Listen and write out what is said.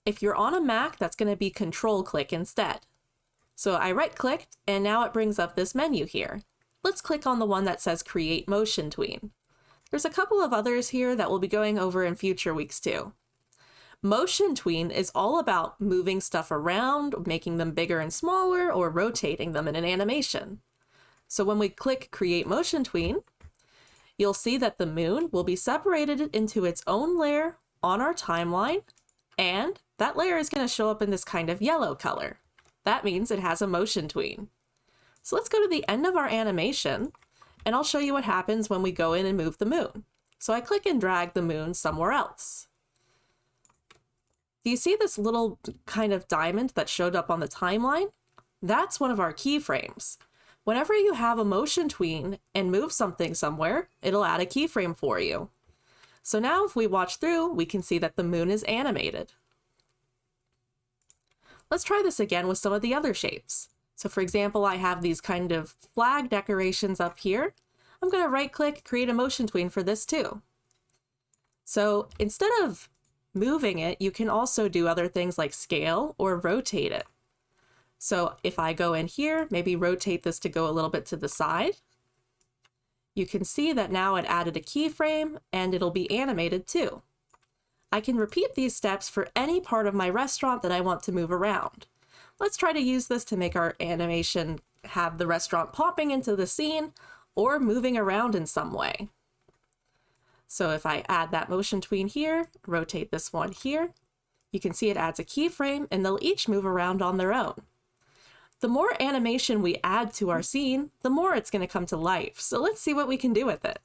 If you're on a Mac, that's going to be Control click instead. So I right-clicked, and now it brings up this menu here. Let's click on the one that says Create Motion Tween. There's a couple of others here that we'll be going over in future weeks too. Motion Tween is all about moving stuff around, making them bigger and smaller, or rotating them in an animation. So when we click Create Motion Tween, you'll see that the moon will be separated into its own layer on our timeline, and that layer is going to show up in this kind of yellow color. That means it has a motion tween. So let's go to the end of our animation, and I'll show you what happens when we go in and move the moon. So I click and drag the moon somewhere else. Do you see this little kind of diamond that showed up on the timeline? That's one of our keyframes. Whenever you have a motion tween and move something somewhere, it'll add a keyframe for you. So now if we watch through, we can see that the moon is animated. Let's try this again with some of the other shapes. So for example, I have these kind of flag decorations up here. I'm going to right-click, create a motion tween for this too. So instead of moving it, you can also do other things like scale or rotate it. So if I go in here, maybe rotate this to go a little bit to the side, you can see that now it added a keyframe and it'll be animated too. I can repeat these steps for any part of my restaurant that I want to move around. Let's try to use this to make our animation have the restaurant popping into the scene or moving around in some way. So if I add that motion tween here, rotate this one here, you can see it adds a keyframe and they'll each move around on their own. The more animation we add to our scene, the more it's going to come to life. So let's see what we can do with it.